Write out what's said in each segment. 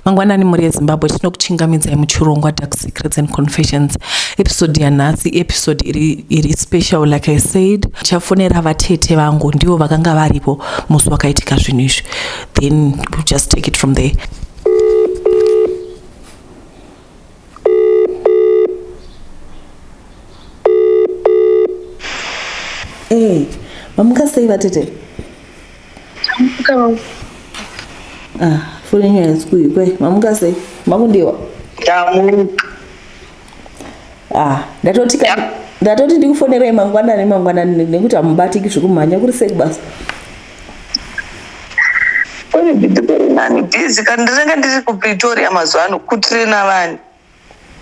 Mangwanani muri yeZimbabwe tinokuchingamidzai muchirongwa Dark Secrets and Confessions. Episode yanhasi episode iri special like I said. Chafonera vatete vangu ndivo vakanga varipo musi wakaitika zvinhu izvi. Then we'll just take it from there. Hey, mamukasei vatete? Foni yangu sikuyikwe. Mamukasei? Makundiwa? Ndatoti ndikufonerei mangwanani nekuti hamubatiki zvekumhanya kuri sei basa. Kuri nani busy kandi ndinenge ndiri kuPretoria mazuva ano kutrena vanhu.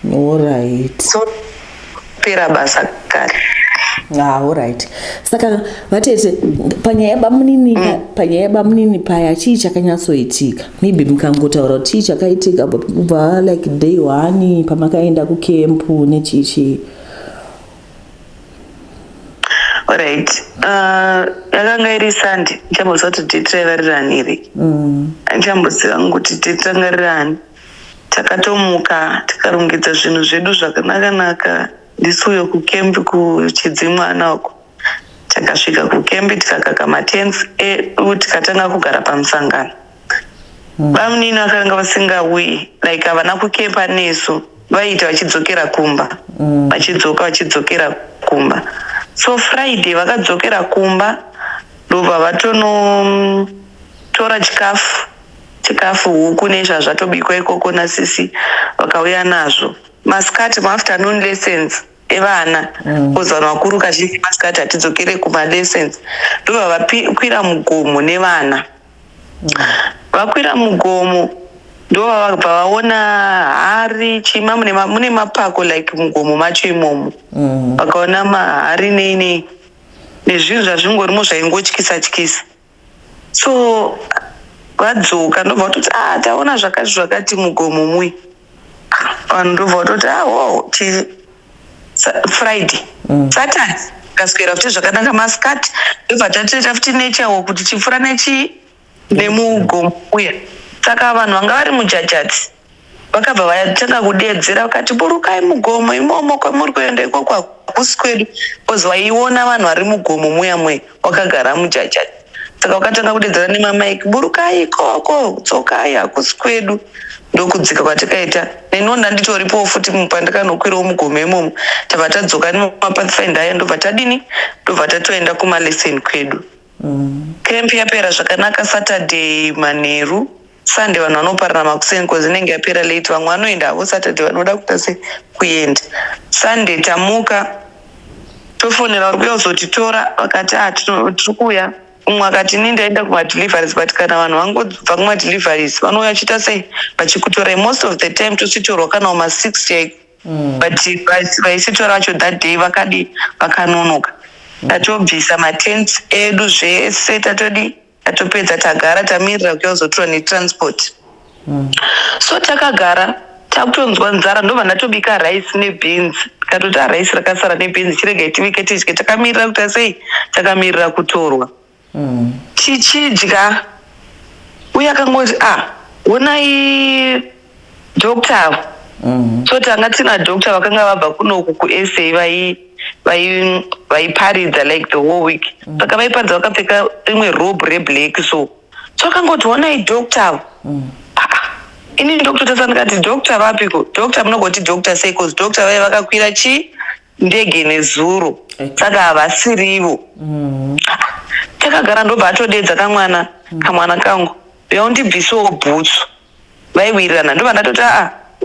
Alright. So pera basa kare. Alright. Saka vatete panyaya bamunini paya chii chakanyatsoitika. Maybe mukangotaura kuti chii chakaitika kubva like day 1 pamakaenda kukempu nechichi. Alright. Yakanga iri Sunday. Ndichamboziva kuti titirangarirani iri. Ndichamboziva kuti titirangarirani. Takatomuka tikarongedza zvinhu zvedu zvakanaka. Ndisuyo kukempi kuchidzimwana uko. Takasvika kukempi tikakaka matents tikatanga kugara pamusangano. Vamunini vakanga vasingauyi like havana kukempa nesu vaita vachidzokera kumba. Vachidzokera kumba. So Friday vakadzokera kumba ndobva vatonotora chikafu huku nezva zvatobikwa ikoko nasisi vakauya nazvo. Masikati maafternoon lessons evana kuzana vakuru kazhinji masikati hatidzokere kumalessons ndobva vakwira mugomo nevana. Vakwira mugomo ndobva vabva vaona hari chima mune mapako like mugomo macho imomo. Vakaona mahari nezvinhu zvazvingorimo zvaingotyisa. So vadzoka ndobva vatoti taona zvakati mugomo mui. Vanhu ndobva vatoti wow Friday Saturday kaswera futi zvakanaka masikati ndobva tateta futi nechawo kuti chifura nemugomo uya. Saka vanhu vanga vari mujajati vakabva vatanga kudedzera vakati burukai mugomo imomo kwamuri kuenda ikoko hakusi kwedu because vaiona vanhu vari mugomo muya wakagara mujajati. Saka vakatanga kudedzera nemamaiki burukai ikoko dzokai hakusi kwedu. Ndokudzika kwatakaita nenonda nditoripo futi pandakanokwirawo mugomo imomo tabva tadzoka nemapathfinder aya ndobva tatoenda kumalesson kwedu. Kempi yapera zvakanaka Saturday manheru. Sunday vanhu vanoparana makuseni because inenge yapera late. Vamwe vanoenda havo Saturday vanoda kuita sekuenda. Sunday tamuka tofonera vari kuuya kuzotitora vakati tiri kuuya. Umwe akati ini ndaenda kumadeliveries but kana vanhu vangobva kumadeliveries vanouya vachiita sei vachikutorai most of the time tositorwa kana uma 60 yaiko. But vaisitora vacho that day vakanonoka. Tatobvisa matents edu zvese tatopedza tagara tamirira kuya kuzotorwa netransport. So takagara takutonzwa nzara ndobva ndatobika rice nebeans. Katoti rice rakasara nebeans chirega itivike tidye takamirira kuita sei takamirira kutorwa. Tichidya uye akangoti onai doctor. So tanga tina doctor vakanga vabva kunoku kuSA vaiparidza like the whole week. Saka vaiparidza vakapfeka imwe robe reblack so akangoti onai doctor. Ini doctor tasandikati doctor vapiko doctor munogoti doctor sei cause doctor vai vakakwira ndege nezuro saka havasirivo. Takagara ndobva atodedza kamwana kangu yaundibvisawo bhutsu vaiwirirana ndobva ndatoti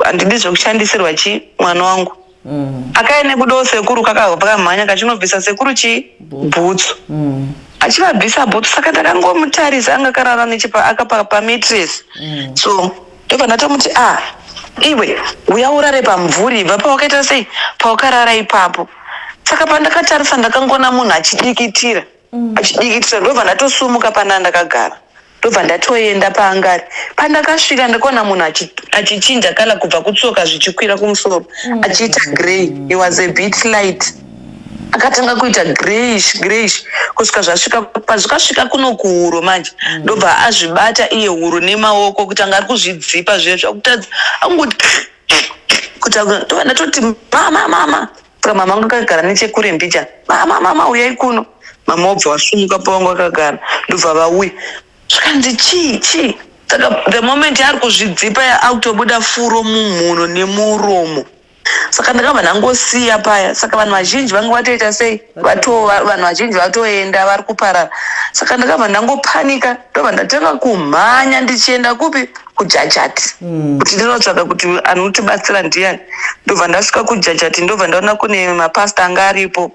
handidi zvekushandisirwa mwana wangu. Akaene kudawo sekuru kakamhanya kachinobvisa sekuru bhutsu achivabvisa bhutsu. Saka ndakangomutarisa anga karara akapa pamatress. So ndobva ndatomuti iwe uya urare pamvuri bva pawakaita sei pawakarara ipapo. Saka pandakatarisa ndakangona munhu achidikitira ndobva ndatosumuka pana ndakagara ndobva ndatoenda paangari. Pandakasvika ndakaona munhu achichinja kala kubva kutsoka zvichikwira kumusoro achiita grey. It was a bit light. akatanga kuita greyish kusvika zvasvika pazvikasvika kuno kuhuro manje ndobva azvibata iye huro nemaoko kutanga ari kuzvidzipa zvezvo kutadza angoti kutanga ndatoti mama saka mama angu akagara nechekure mbicha mama uyai kuno mama wabva wasumuka pawangu akagara ndobva vauya zvikanzi chii saka the moment ari kuzvidzipa akutobuda furo mumhuno nemuromo saka ndakabva ndangosiya paya saka vanhu vazhinji vanga vatoita sei vanhu vazhinji vatoenda vari kuparara saka ndakabva ndangopanika ndobva ndatanga kumhanya ndichienda kupi kujajati kuti ndinotsvaka kuti anotibatsira ndiani ndobva ndasvika kujajati ndobva ndaona kune mapasta anga aripo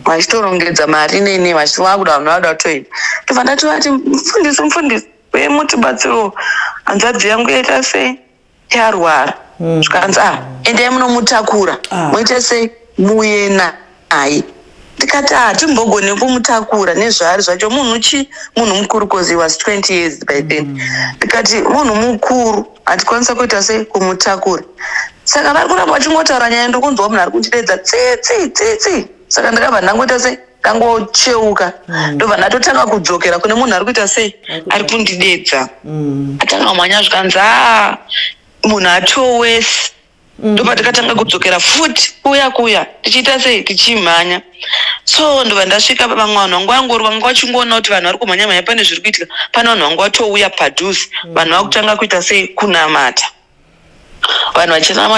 vachitorongedza mari nene vachivakuda vanhu vada kutoenda ndobva ndatovati mufundisi wemutibatsiro hanzvadzi yangu yaita sei yarwara zvikanzi endai munomutakura moita sei muye naye ndikati hatimbogoni kumutakura nezvaari zvacho munhu mukuru cause he was 20 years by then ndikati munhu mukuru hatikwanisa kuita sei kumutakura saka vari kuramba vachingotaura nyaya ndokunzwa munhu ari kundidedza tsitsi saka ndakabva ndangoita sei ndangocheuka ndobva ndatotanga kudzokera kune munhu ari kuita sei ari kundidedza atanga kumhanya zvikanzi munhu atowesi ndobva tikatanga kudzokera futi kuya tichiita sei tichimhanya so ndobva ndasvika vamwe vanhu vanga vachingoona kuti vanhu vari kumhanya pane zviri kuitika pane vanhu vanga vatouya padhuze vanhu vakutanga kuita sei kunamata vanhu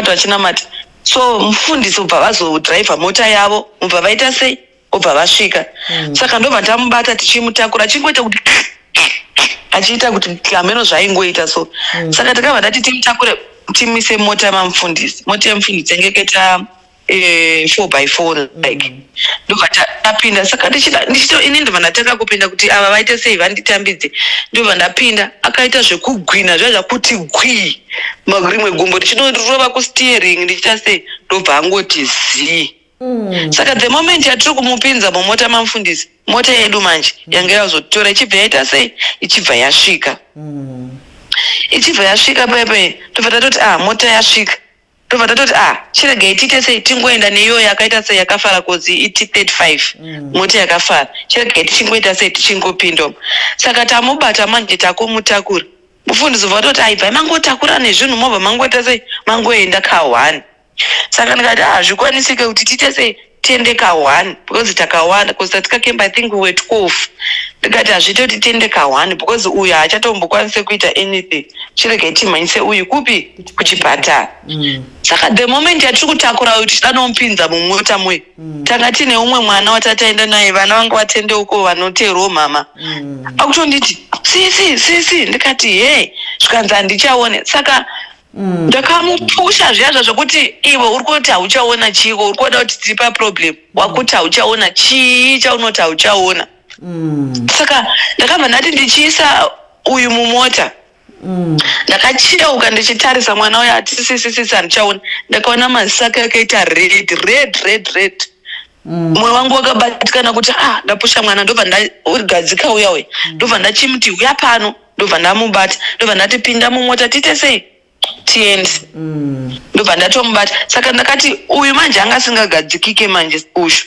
vachinamata so mufundisi ubva vazodhiraivha mota yavo ubva vaita sei ubva vasvika saka ndobva ndamubata tichimutakura achingoita kuti achiita kuti kameno zvaingoita so saka takabva ndati timutakure timise mota yemufundisi yange kaita 4x4 like ndobva tapinda saka ini ndobva ndatanga kupinda kuti ava vaite sei vanditambidze ndobva ndapinda akaita zvekugwina zvakuti gwii rimwe gumbo richindorova kusteering ndichita sei ndobva angoti zii saka the moment yatiri kumupinza mumota mamufundisi mota yedu manje yange yazotora ichibva yaita sei ichibva yasvika pepe tobva tatoti mota yasvika tobva tatoti chiregei tiite sei tingoenda neyo yakaita sei yakafara kozi it35 mota yakafara chiregei tichingoita sei tichingopinda saka tamubata manje takumutakura mufundisi ubva toti aibva mangotakura nezvinhu mobva mangoita sei mangoenda ka1 saka ndikati zvikwanisike kuti tiite sei tiende ka1 because takawanda because tatikakemba I think we were 12 ndikati hazviite kuti tiende ka1 because uyu hachatombokwanise kuita anything chirege timhanyise uyu kupi kuchipatara saka the moment yatiri kutakura uyu tichidanomupinza mumota mwe tanga tine umwe mwana watataenda naye vana vanga vatendeuko vanoteerwo mama akutonditi sisi ndikati zvikanzi handichaone saka ndakamupusha zviya zvokuti iwe uri kuti hauchaona chiko uri kuoda kuti tiri paproblem wakuti hauchaona chii chaunoti hauchaona saka ndakabva ndati ndichiisa uyu mumota ndakacheuka ndichitarisa mwana uyo hatisisisi handichaona ndakaona maziso ake akaita red mwoyo wangu wakabatikana kuti ndapusha mwana ndobva ndagadzika uya uya ndobva ndachimuti uya pano ndobva ndamubata ndobva ndati pinda mumota tiite sei tiende ndobva ndatomubata saka ndakati uyu manje anga asingagadzikike manje ushu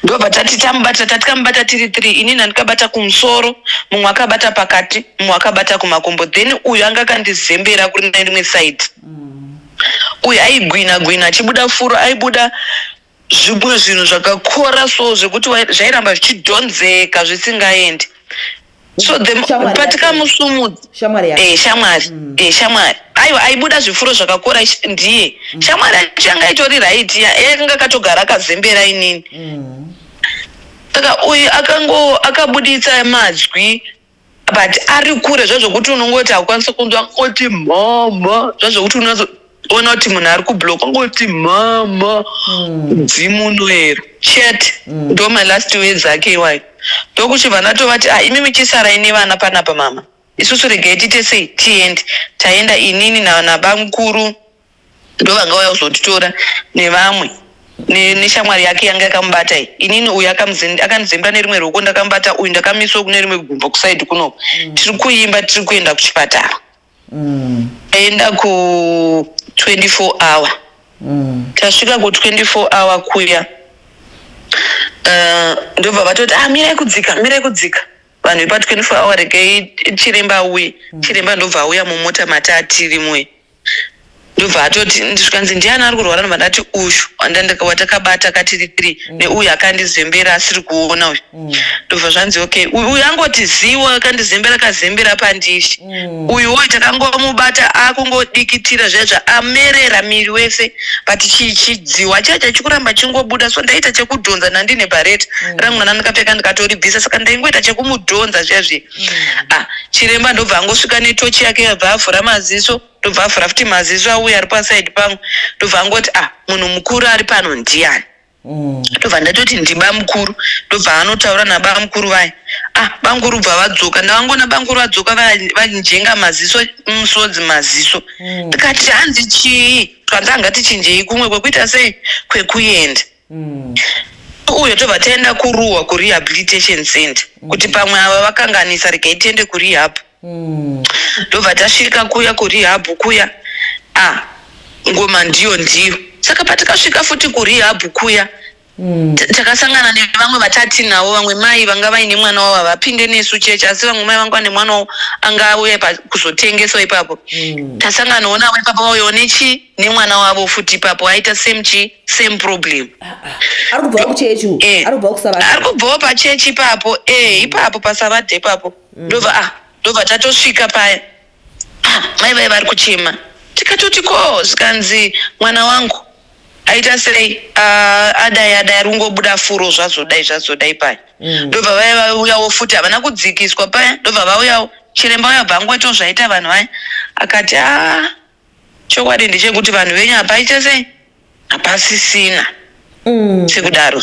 ndobva tatikamubata tiri 3 inini ndikabata kumusoro mumwe akabata pakati mumwe akabata kumakumbo then uyu anga akandizembera kuri rimwe side uyu aigwina achibuda furo aibuda zvimwe zvinhu zvakakora so zvekuti zvairamba zvichidhonzeka zvisingaendi so patikamusumudza shamwari aiwa aibuda zvifuro zvakakora ndiye shamwari achanga itori right anga akatogara akazembera inini saka uyu akabuditsa mazwi but ari kure zvazvokuti unongoti haukwanisa kunzwa angoti mama zvazvokuti unozoona kuti munhu ari kublock angoti mama dzimunoero chete ndo my last words ake iwayo ndokuchibva ndatovati imi michisara ine vana panapa mama isusu regei tiite sei tiende taenda inini nabamukuru ndo vanga vauya kuzotitora nevamwe neshamwari yake yanga yakamubata inini uyu akanizembera nerimwe ruoko ndakamubata uyu ndakamiswa kune rimwe gumbo kusaidi kunoko tiri kuimba tiri kuenda kuchipatara taenda ku 24 hour tasvika ku 24 hour kuya ndobva vatoti mirai kudzika vanhu vepa 24 hour regai chiremba auye chiremba ndobva auya mumota matiri mwe ndobva atoti ndisvikanzi ndiani ari kurwara ndobva ndati uyu watakabata katiri 3 neuyu akandizembera asiri kuona uyu ndobva zvanzi okay uyu angoti ziwa akandizembera kazembera pandishi uyu woyi takangomubata akungodikitira zvezva amerera miri wese but chidziwa chacha chikuramba chingobuda so ndaita chekudhonza nandine bhareti ramwana ndikapfeka ndikatoribvisa saka ndaingoita chekumudhonza zvezvi chiremba ndobva angosvika netochi yake yabva avhura maziso ndobva avhura futi maziso auya ari pasaidi pangu ndobva angoti munhu mukuru ari pano ndiani ndobva ndatoti ndiba mukuru ndobva anotaura naba mukuru vaya banguru bva vadzoka ndavangona banguru vadzoka vanjenga maziso musodzi maziso ndikati hanzi chii twandangati chinjei kumwe kwekuita sei kwekuenda uyo tobva taenda kuruwa kurehabilitation center kuti pamwe ava vakanganisa regai tiende kurehab ndobva tasvika kuya kurehab kuya ngoma ndiyo saka patakasvika futi kurehab kuya takasangana nevamwe vatati navo vamwe mai vanga vaine mwana wavo havapinde nesu chechi asi vamwe mai vanga vane mwana wavo anga auya kuzotengeswa ipapo tasanganawo navo ipapo vauyawo nemwana wavo futi ipapo aita same problem ari kubvawo kuchechi ari kubvawo pachechi ipapo ipapo pasavadha ipapo ndobva tatosvika paya mai vai vari kuchema tikatoti ko zvikanzi mwana wangu aita sei adai ari kungobuda furo zvazodai paya ndobva vauyawo futi havana kudzikiswa paya ndobva vauyawo chiremba uya bva angoitawo zvaita vanhu vaya akati chokwadi ndechekuti vanhu venyu hapaita sei hapasisina sekudaro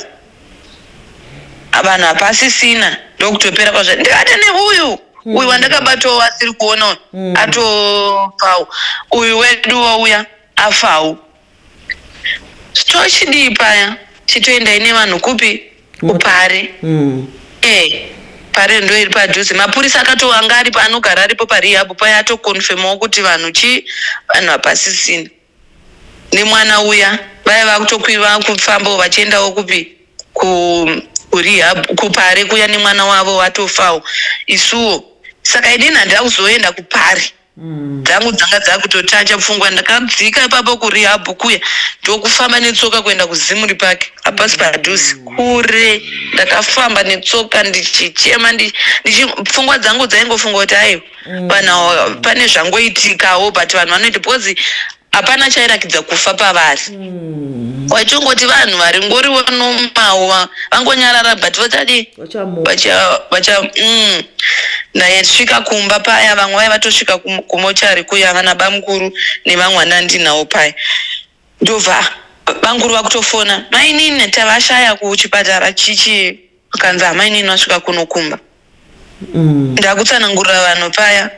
vanhu hapasisina ndokutopera kwazva ndikati neuyu wandakabatawo asiri kuona atofawo uyu wedu wauya afawo tochidii paya chitoenda ine vanhu kupi kupare pare ndo iri padhuze mapurisa akatowanga aripo anogara aripo parehab paya atokonfemawo kuti vanhu hapasisina nemwana uya vaiva kutokwira kufambawo vachiendawo kupi kurehab kupare kuya nemwana wavo watofawo isuwo saka idini handira kuzoenda kupare dzangu dzanga dzakutotacha pfungwa ndakadzika ipapo kurehab kuya ndokufamba netsoka kuenda kuzimuri pake hapasi padhuze kure ndakafamba netsoka ndichichema pfungwa dzangu dzaingofunga kuti aiwa vanhu pane zvangoitikawo but vanhu vanoiti because hapana chairakidza kufa pavari wachingoti vanhu vari ngoriwo nomawa vangonyarara but vachadi ndayasvika kumba paya vamwe vai vatosvika kumochari kuya vana bamukuru nevamwe vandandinawo paya ndobva banguru vakutofona mainini tavashaya kuchipatara chichi akanzi hamainini vasvika kunokumba ndakutsanangurira vanhu paya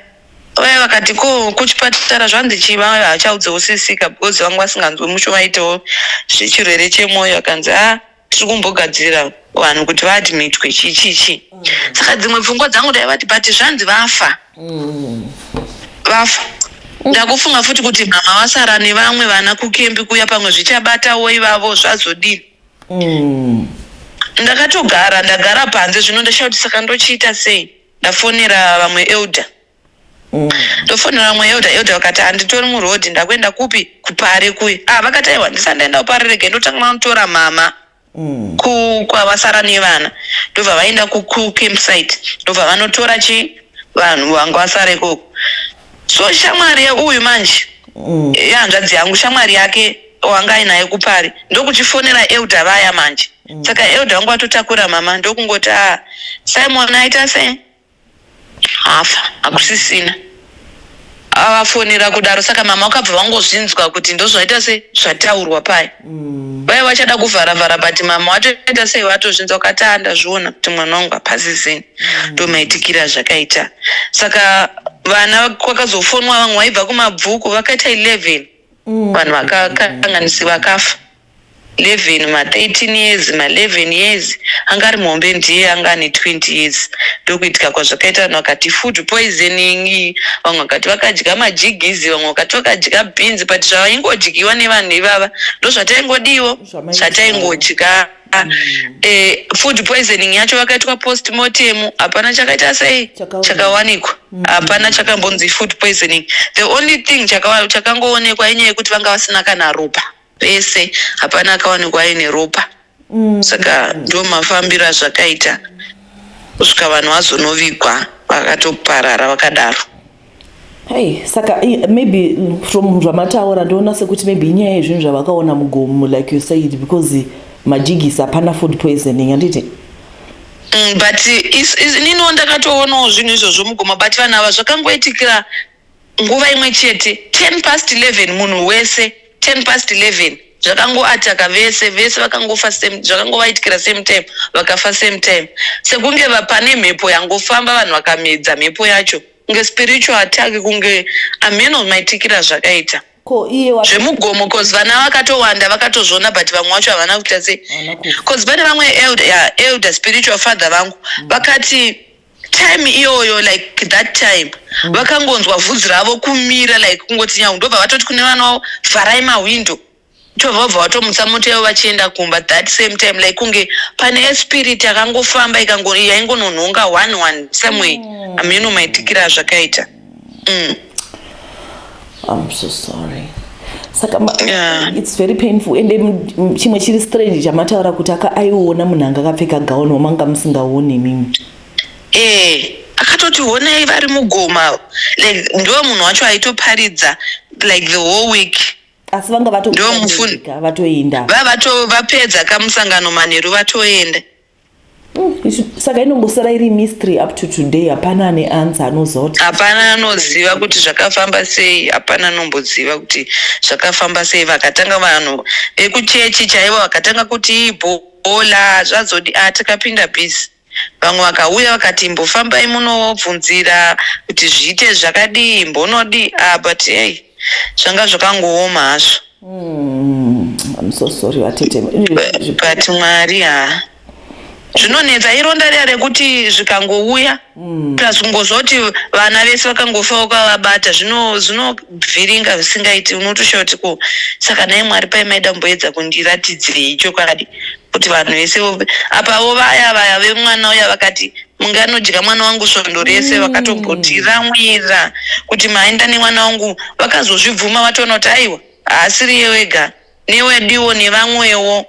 vaya vakati kuchipatara zvanzi chiva hachaudzewo sisika because vanga vasinganzwe musho vaitawo zvechirwere chemwoyo akanzi tiri kumbogadzirira vanhu kuti vaadmitwe chichichi saka dzimwe pfungwa dzangu dai vati but zvanzi vafa ndakufunga futi kuti mama vasara nevamwe vana kukembi kuya pamwe zvichabatawo ivavo zvazodini ndagara panze zvino ndashauti saka ndochiita sei ndafonera vamwe elder ndofonera vamwe elder vakati handitori murodhi ndakuenda kupi kupare kuye vakati aiwa ndisandaenda kupare rege ndotanga vanotora mama kwavasara nevana ndobva vaenda kucampsite ndobva vanotora vanhu vanga vasara ikoko so shamwari yeuyu manje yehanzvadzi yangu shamwari yake wanga ainaye kupari ndokuchifonera elder vaya manje saka elder vangu vatotakura mama ndokungoti simon aita sei hafa hakusisina avafonera kudaro saka mama vakabva vangozvinzwa kuti ndozvaita sei zvataurwa paya vai vachada kuvharavhara but mama watoita sei vatozvinzwa ukati ndazviona kuti mwana wangu hapasisini ndomaitikira zvakaita saka vana kwakazofonwa vamwe vaibva kumabvuku vakaita 11 vanhu vakakanganisi vakafa 11 ma13 years ma11 years anga ari mombe ndiye anga ane 20 years ndokuitika kwazvakaita vanhu vakati food poisoning vamwe vakati vakadya majigizi vamwe vakati vakadya beans but zvavaingodyiwa nevanhu ivava ndo zvataingodiwo zvataingodya food poisoning yacho vakaitwa postmortem, hapana chakaita sei chakawanikwa, hapana chakambonzi food poisoning. The only thing chakangoonekwa inyaya yekuti vanga vasina kana ropa vese, hapana akawanikwa aine ropa. Saka ndo mafambiro azvakaita kusvika vanhu vazonovigwa vakatoparara vakadaro. Hey, saka maybe from zvamataura ndoona sekuti maybe inyaya yezvinhu zvavakaona mugomo like you said, because majigisi hapana food poisoning, handiti? But nino ndakatoonawo zvinhu izvozvo mugomo, but vanhu ava zvakangoitikira nguva imwe chete, 11:10 munhu wese, 11:10 zvakangoataka vese vakangofa zvakangovaitikira same time, vakafa same time. Sekunge pane mhepo yangofamba vanhu vakamedza mhepo yacho, kunge spiritual attack, kunge ameno maitikira zvakaita zvemugomo, cause vana vakatowanda vakatozvona, but vamwe vacho havana kuita sei. Cause pane vamwe elder spiritual father vangu vakati time iyoyo, like that time vakangonzwa vhudzi ravo kumira, like kungoti nyau, ndobva vatoti kune vana vavo vharai mahwindo, tobva vatomutsa moto yavo vachienda kumba. That same time like kunge pane spirit yakangofamba yaingononhonga one somewhere, ameno maitikira zvakaita. I'm so sorry. Saka it's very painful. And chimwe chiri strange chamataura kuti aiona munhu anga akapfeka gauni wamanga musingaoni mimi. Akatoti honai vari mugoma, like ndo munhu wacho aitoparidza like the whole week. Asi vanga vatoenda vapedza kamusangano manheru vatoenda. Saka inombosara iri mystery up to today. Hapana ane answer anozoti, hapana anoziva kuti zvakafamba sei, hapana anomboziva kuti zvakafamba sei. Vakatanga vanhu vekuchechi chaivo vakatanga kuti ibhola zvazodi takapinda bhisi, vamwe vakauya vakati mbofambai munobvunzira kuti zviite zvakadii mbonodi, but hey, zvanga zvakangooma hazvo. I'm so sorry Tete, but Mwari zvinonetsa ironda riya rekuti zvikangouya tazvingozoti vana vese vakangofa ukavabata, zvinovhiringa zvisingaiti, unotoshaoti ko saka naye Mwari paimaida mboedza kundiratidzirei chokwadi kuti vanhu vese apavo vaya vemwana uya vakati munganodya mwana wangu svondo rese, vakatobhotiramwira kuti maenda nemwana wangu, vakazozvibvuma vatoona kuti aiwa haasiri wega newediwo nevamwewo,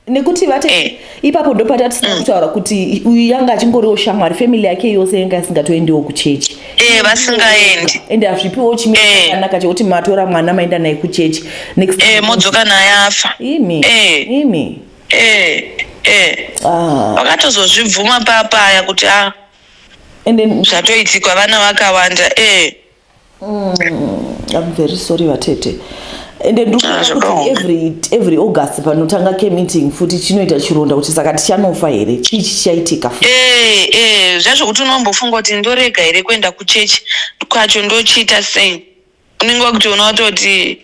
nekuti vati ipapo ndo patatisina kutaura kuti uyu yanga achingoriwo shamwari, family yake yose yanga isingatoendiwo kuchechi, vasingaendi, ende hazvipiwo chimwe chakanaka chekuti matora mwana maenda naye kuchechi, next modzoka naye afa imi vakatozozvibvuma papaya kuti zvatoitikwa vana vakawanda. I'm very sorry Vatete. And every August panotanga meeting futi chinoita chironda kuti saka tichanofa here, chii chichaitika futi. Zvazvo kuti unombofunga kuti ndorega here kuenda kuchechi kwacho ndochiita sei, unenge wakuti unatoti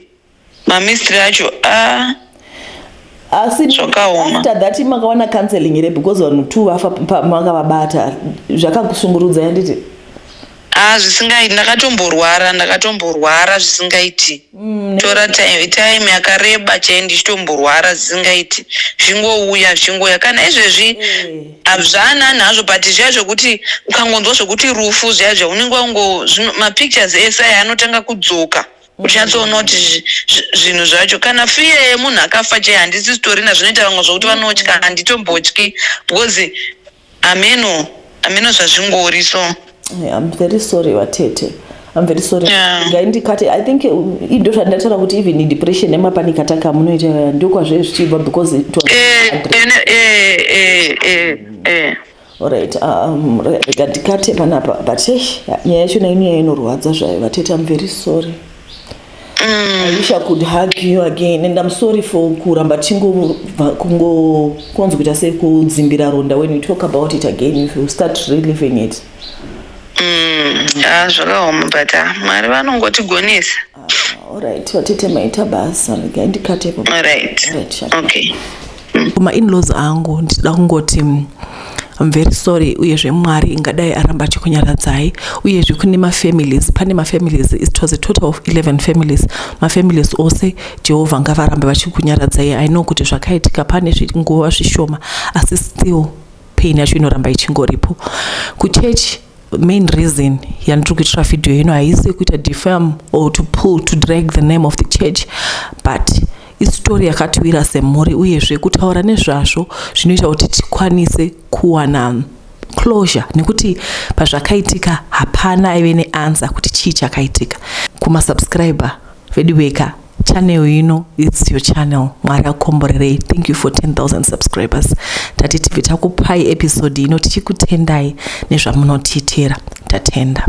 mamistri acho asi after that makawana counseling here because vanhu 2 vafa makavabata, zvakakushungurudza yanditi? Zvisingaiti, ndakatomborwara zvisingaiti, tora time yakareba chaini ndichitomborwara zvisingaiti, zvingouya kana izvezvi hazvana nazvo, but zviya zvokuti ukangonzwa zvokuti rufu zviya unenge mapictures ese aya anotanga kudzoka uchatsoona kuti zvinhu zvacho, kana fiye yemunhu akafa chai handisi sitorina, zvinoita vamwe zvokuti vanotya, handitombotyi because ameno zvazvingori. So I'm very sorry Vatete, I'm very sorry. Ngaindikati I think indo zvandataura kuti even depression nemapanic attack munoita ndokwazvo zvichibva because it was alright. Ngatikate panapa, but nyaya yacho naino inorwadza zvayo Vatete. I'm very sorry. I wish I could hug you again, and I'm sorry for kuramba konzi kuita sekudzimbira ronda. When we talk about it again, if you start reliving it, zvakaoma, but Mwari vanongotigonesa. Alright Vatete, maita basa ngaindikatepo. Alright, okay. Kuma in-laws angu ndida kungoti I'm very sorry. Uyezve Mwari ingadai aramba achikunyaradzai. Uyezve kune mafamilies, pane mafamilies, it was a total of 11 families. Mafamilies ose Jehovah ngavarambe vachikunyaradzai. I know kuti zvakaitika pane nguva zvishoma, asi still pain yacho inoramba ichingoripo. Kuchurch, main reason yandiri kuitira video ino haisi kuita defame or to pull to drag the name of the church, but istori yakatiwira semhuri uyezve kutaura nezvazvo zvinoita kuti tikwanise kuwana closure, nekuti pazvakaitika hapana aive neanswer kuti chii chakaitika. Kumasubscriber vediweka channel ino, it's your channel. Mwari akomborerei. Thank you for 10,000 subscribers. Tati TV takupai episode ino tichikutendai nezvamunotiitira. Tatenda.